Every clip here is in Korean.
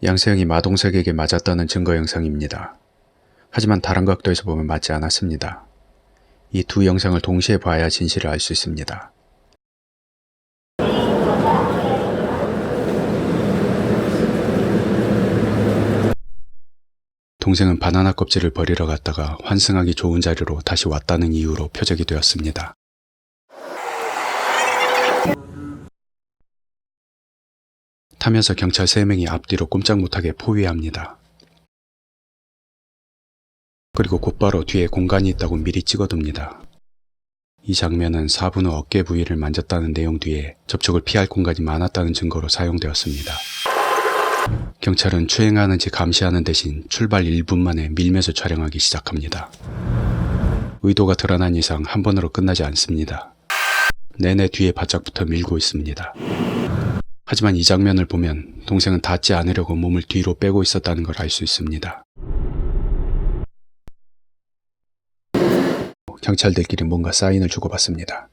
양세형이 마동석에게 맞았다는 증거 영상입니다. 하지만 다른 각도에서 보면 맞지 않았습니다. 이 두 영상을 동시에 봐야 진실을 알 수 있습니다. 동생은 바나나 껍질을 버리러 갔다가 환승하기 좋은 자리로 다시 왔다는 이유로 표적이 되었습니다. 타면서 경찰 3명이 앞뒤로 꼼짝 못하게 포위합니다. 그리고 곧바로 뒤에 공간이 있다고 미리 찍어둡니다. 이 장면은 4분 후 어깨 부위를 만졌다는 내용 뒤에 접촉을 피할 공간이 많았다는 증거로 사용되었습니다. 경찰은 추행하는지 감시하는 대신 출발 1분 만에 밀면서 촬영하기 시작합니다. 의도가 드러난 이상 한 번으로 끝나지 않습니다. 내내 뒤에 바짝부터 밀고 있습니다. 하지만 이 장면을 보면 동생은 닿지 않으려고 몸을 뒤로 빼고 있었다는 걸 알 수 있습니다. 경찰들끼리 뭔가 사인을 주고받습니다.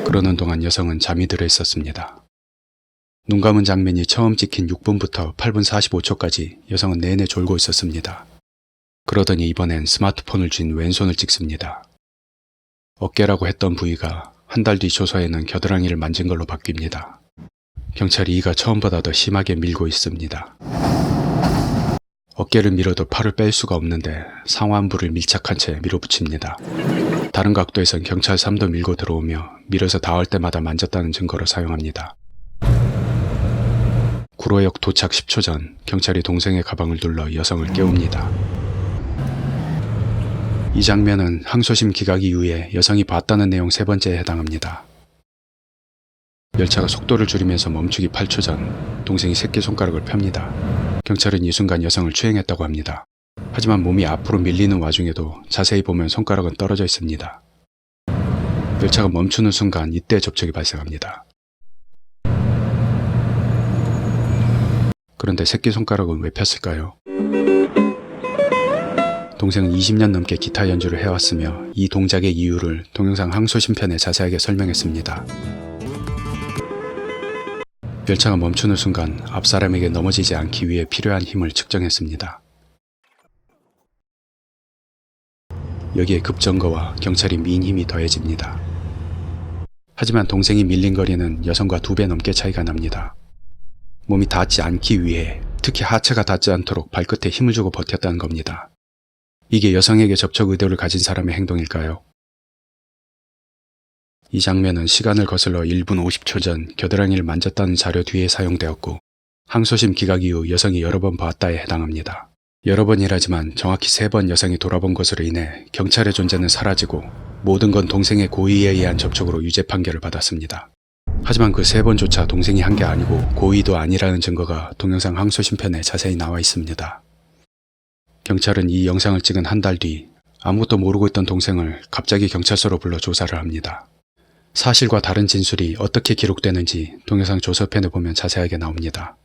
그러는 동안 여성은 잠이 들어 있었습니다. 눈 감은 장면이 처음 찍힌 6분부터 8분 45초까지 여성은 내내 졸고 있었습니다. 그러더니 이번엔 스마트폰을 쥔 왼손을 찍습니다. 어깨라고 했던 부위가 한 달 뒤 조사에는 겨드랑이를 만진 걸로 바뀝니다. 경찰이 이가 처음보다 더 심하게 밀고 있습니다. 어깨를 밀어도 팔을 뺄 수가 없는데 상완부를 밀착한 채 밀어붙입니다. 다른 각도에선 경찰 3도 밀고 들어오며 밀어서 닿을 때마다 만졌다는 증거로 사용합니다. 구로역 도착 10초 전 경찰이 동생의 가방을 눌러 여성을 깨웁니다. 이 장면은 항소심 기각 이후에 여성이 봤다는 내용 3번째에 해당합니다. 열차가 속도를 줄이면서 멈추기 8초 전 동생이 새끼손가락을 펴니다. 경찰은 이 순간 여성을 추행했다고 합니다. 하지만 몸이 앞으로 밀리는 와중에도 자세히 보면 손가락은 떨어져 있습니다. 열차가 멈추는 순간 이때 접촉이 발생합니다. 그런데 새끼손가락은 왜 폈을까요? 동생은 20년 넘게 기타 연주를 해왔으며 이 동작의 이유를 동영상 항소심 편에 자세하게 설명했습니다. 열차가 멈추는 순간 앞 사람에게 넘어지지 않기 위해 필요한 힘을 측정했습니다. 여기에 급정거와 경찰이 미인 힘이 더해집니다. 하지만 동생이 밀린 거리는 여성과 2배 넘게 차이가 납니다. 몸이 닿지 않기 위해 특히 하체가 닿지 않도록 발끝에 힘을 주고 버텼다는 겁니다. 이게 여성에게 접촉 의도를 가진 사람의 행동일까요? 이 장면은 시간을 거슬러 1분 50초 전 겨드랑이를 만졌다는 자료 뒤에 사용되었고 항소심 기각 이후 여성이 여러 번 봤다에 해당합니다. 여러 번이라지만 정확히 3번 여성이 돌아본 것으로 인해 경찰의 존재는 사라지고 모든 건 동생의 고의에 의한 접촉으로 유죄 판결을 받았습니다. 하지만 그 3번조차 동생이 한 게 아니고 고의도 아니라는 증거가 동영상 항소심 편에 자세히 나와 있습니다. 경찰은 이 영상을 찍은 한 달 뒤 아무것도 모르고 있던 동생을 갑자기 경찰서로 불러 조사를 합니다. 사실과 다른 진술이 어떻게 기록되는지 동영상 조서편에 보면 자세하게 나옵니다.